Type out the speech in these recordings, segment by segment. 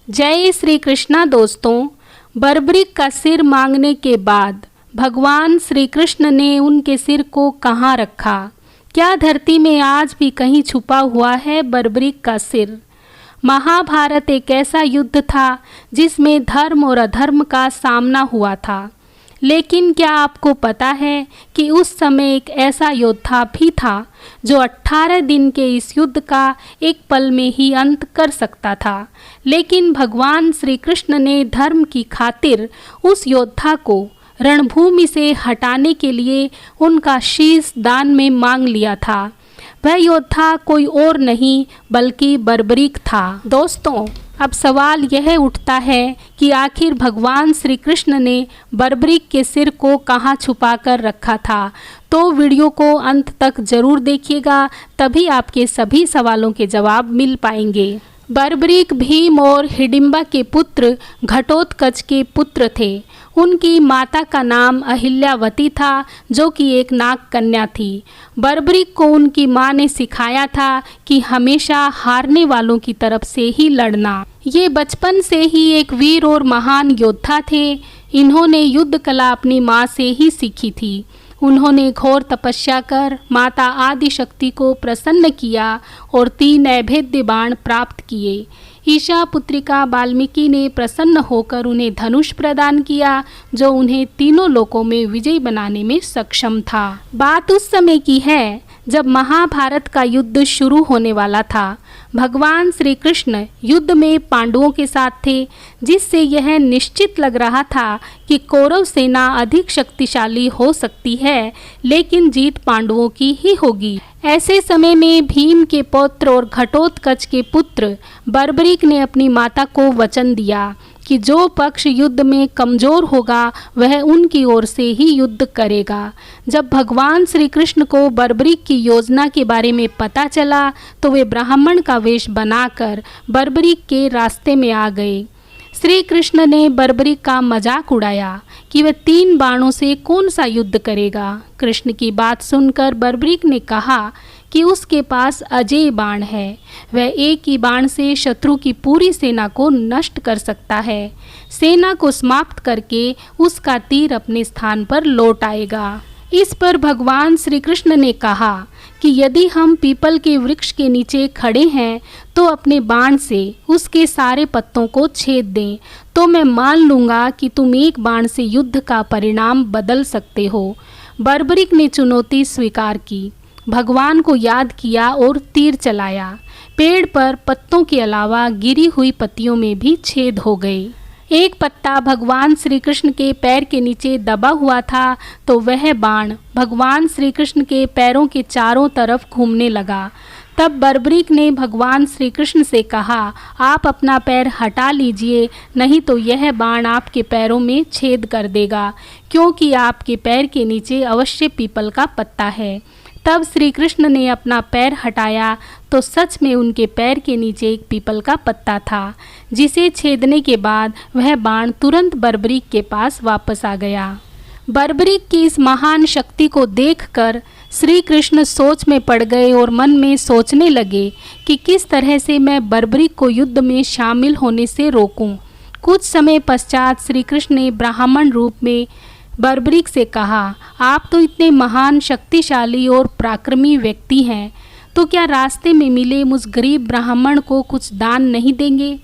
जय श्री कृष्णा दोस्तों। बर्बरीक का सिर मांगने के बाद भगवान श्री कृष्ण ने उनके सिर को कहाँ रखा? क्या धरती में आज भी कहीं छुपा हुआ है बर्बरीक का सिर? महाभारत एक ऐसा युद्ध था जिसमें धर्म और अधर्म का सामना हुआ था। लेकिन क्या आपको पता है कि उस समय एक ऐसा योद्धा भी था जो 18 दिन के इस युद्ध का एक पल में ही अंत कर सकता था। लेकिन भगवान श्री कृष्ण ने धर्म की खातिर उस योद्धा को रणभूमि से हटाने के लिए उनका शीश दान में मांग लिया था। वह योद्धा कोई और नहीं बल्कि बर्बरीक था। दोस्तों, अब सवाल यह उठता है कि आखिर भगवान श्री कृष्ण ने बर्बरीक के सिर को कहाँ छुपा कर रखा था। तो वीडियो को अंत तक जरूर देखिएगा, तभी आपके सभी सवालों के जवाब मिल पाएंगे। बर्बरीक भीम और हिडिंबा के पुत्र घटोत्कच के पुत्र थे। उनकी माता का नाम अहिल्यावती था, जो कि एक नाग कन्या थी। बर्बरीक को उनकी माँ ने सिखाया था कि हमेशा हारने वालों की तरफ से ही लड़ना। ये बचपन से ही एक वीर और महान योद्धा थे। इन्होंने युद्ध कला अपनी माँ से ही सीखी थी। उन्होंने घोर तपस्या कर माता आदि शक्ति को प्रसन्न किया और 3 अभेद्य बाण प्राप्त किए। ईशा पुत्रिका वाल्मीकि ने प्रसन्न होकर उन्हें धनुष प्रदान किया, जो उन्हें तीनों लोकों में विजय बनाने में सक्षम था। बात उस समय की है जब महाभारत का युद्ध शुरू होने वाला था। भगवान श्री कृष्ण युद्ध में पांडवों के साथ थे, जिससे यह निश्चित लग रहा था कि कौरव सेना अधिक शक्तिशाली हो सकती है, लेकिन जीत पांडवों की ही होगी। ऐसे समय में भीम के पौत्र और घटोत्कच के पुत्र बर्बरीक ने अपनी माता को वचन दिया कि जो पक्ष युद्ध में कमजोर होगा वह उनकी ओर से ही युद्ध करेगा। जब भगवान श्री कृष्ण को बर्बरीक की योजना के बारे में पता चला तो वे ब्राह्मण का वेश बनाकर बर्बरीक के रास्ते में आ गए। श्री कृष्ण ने बर्बरीक का मजाक उड़ाया कि वह 3 बाणों से कौन सा युद्ध करेगा। कृष्ण की बात सुनकर बर्बरीक ने कहा कि उसके पास अजेय बाण है, वह एक ही बाण से शत्रु की पूरी सेना को नष्ट कर सकता है। सेना को समाप्त करके उसका तीर अपने स्थान पर लौट आएगा। इस पर भगवान श्री कृष्ण ने कहा कि यदि हम पीपल के वृक्ष के नीचे खड़े हैं तो अपने बाण से उसके सारे पत्तों को छेद दें, तो मैं मान लूँगा कि तुम एक बाण से युद्ध का परिणाम बदल सकते हो। बर्बरीक ने चुनौती स्वीकार की, भगवान को याद किया और तीर चलाया। पेड़ पर पत्तों के अलावा गिरी हुई पत्तियों में भी छेद हो गए। एक पत्ता भगवान श्री कृष्ण के पैर के नीचे दबा हुआ था, तो वह बाण भगवान श्री कृष्ण के पैरों के चारों तरफ घूमने लगा। तब बर्बरीक ने भगवान श्री कृष्ण से कहा, आप अपना पैर हटा लीजिए, नहीं तो यह बाण आपके पैरों में छेद कर देगा, क्योंकि आपके पैर के नीचे अवश्य पीपल का पत्ता है। तब श्री कृष्ण ने अपना पैर हटाया तो सच में उनके पैर के नीचे एक पीपल का पत्ता था, जिसे छेदने के बाद वह बाण तुरंत बर्बरीक के पास वापस आ गया। बर्बरीक की इस महान शक्ति को देखकर श्री कृष्ण सोच में पड़ गए और मन में सोचने लगे कि किस तरह से मैं बर्बरीक को युद्ध में शामिल होने से रोकूं। कुछ समय पश्चात श्री कृष्ण ने ब्राह्मण रूप में बर्बरीक से कहा, आप तो इतने महान शक्तिशाली और पराक्रमी व्यक्ति हैं, तो क्या रास्ते में मिले मुझ गरीब ब्राह्मण को कुछ दान नहीं देंगे?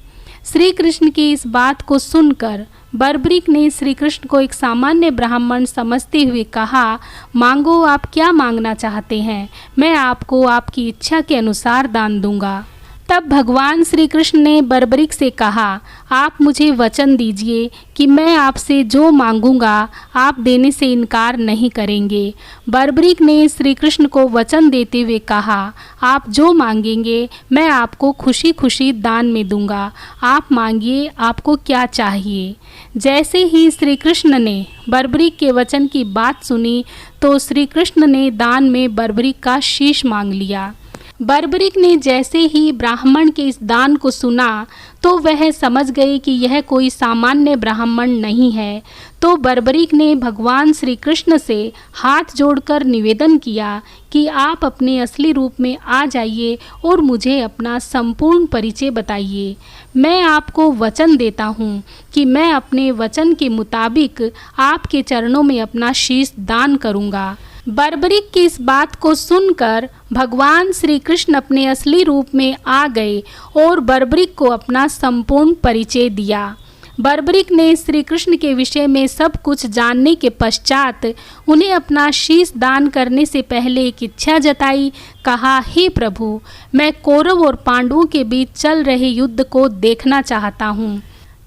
श्री कृष्ण की इस बात को सुनकर बर्बरीक ने श्री कृष्ण को एक सामान्य ब्राह्मण समझते हुए कहा, मांगो, आप क्या मांगना चाहते हैं, मैं आपको आपकी इच्छा के अनुसार दान दूंगा। तब भगवान श्री कृष्ण ने बर्बरीक से कहा, आप मुझे वचन दीजिए कि मैं आपसे जो मांगूंगा आप देने से इनकार नहीं करेंगे। बर्बरीक ने श्री कृष्ण को वचन देते हुए कहा, आप जो मांगेंगे मैं आपको खुशी खुशी दान में दूंगा। आप मांगिए, आपको क्या चाहिए। जैसे ही श्री कृष्ण ने बर्बरीक के वचन की बात सुनी तो श्री कृष्ण ने दान में बर्बरीक का शीश मांग लिया। बर्बरिक ने जैसे ही ब्राह्मण के इस दान को सुना तो वह समझ गए कि यह कोई सामान्य ब्राह्मण नहीं है। तो बर्बरिक ने भगवान श्री कृष्ण से हाथ जोड़कर निवेदन किया कि आप अपने असली रूप में आ जाइए और मुझे अपना संपूर्ण परिचय बताइए। मैं आपको वचन देता हूँ कि मैं अपने वचन के मुताबिक आपके चरणों में अपना शीश दान करूँगा। बर्बरिक की इस बात को सुनकर भगवान श्री कृष्ण अपने असली रूप में आ गए और बर्बरिक को अपना संपूर्ण परिचय दिया। बर्बरिक ने श्री कृष्ण के विषय में सब कुछ जानने के पश्चात उन्हें अपना शीश दान करने से पहले एक इच्छा जताई। कहा, हे प्रभु, मैं कौरव और पांडवों के बीच चल रहे युद्ध को देखना चाहता हूँ।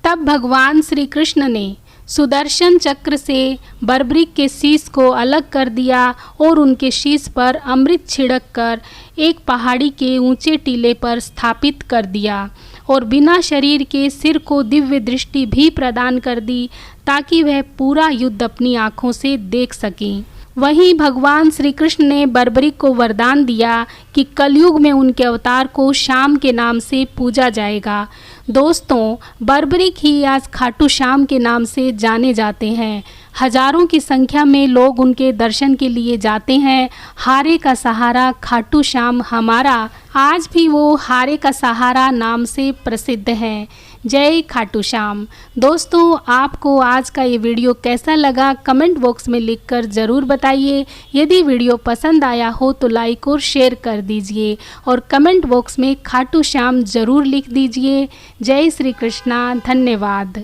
तब भगवान श्री कृष्ण ने सुदर्शन चक्र से बर्बरिक के शीश को अलग कर दिया और उनके शीश पर अमृत छिड़क कर एक पहाड़ी के ऊंचे टीले पर स्थापित कर दिया और बिना शरीर के सिर को दिव्य दृष्टि भी प्रदान कर दी ताकि वह पूरा युद्ध अपनी आँखों से देख सकें। वहीं भगवान श्री कृष्ण ने बर्बरिक को वरदान दिया कि कलयुग में उनके अवतार को श्याम के नाम से पूजा जाएगा। दोस्तों, बर्बरिक ही आज खाटू श्याम के नाम से जाने जाते हैं। हजारों की संख्या में लोग उनके दर्शन के लिए जाते हैं। हारे का सहारा खाटू श्याम हमारा, आज भी वो हारे का सहारा नाम से प्रसिद्ध हैं। जय खाटू श्याम। दोस्तों, आपको आज का ये वीडियो कैसा लगा कमेंट बॉक्स में लिखकर ज़रूर बताइए। यदि वीडियो पसंद आया हो तो लाइक और शेयर कर दीजिए और कमेंट बॉक्स में खाटू श्याम ज़रूर लिख दीजिए। जय श्री कृष्णा। धन्यवाद।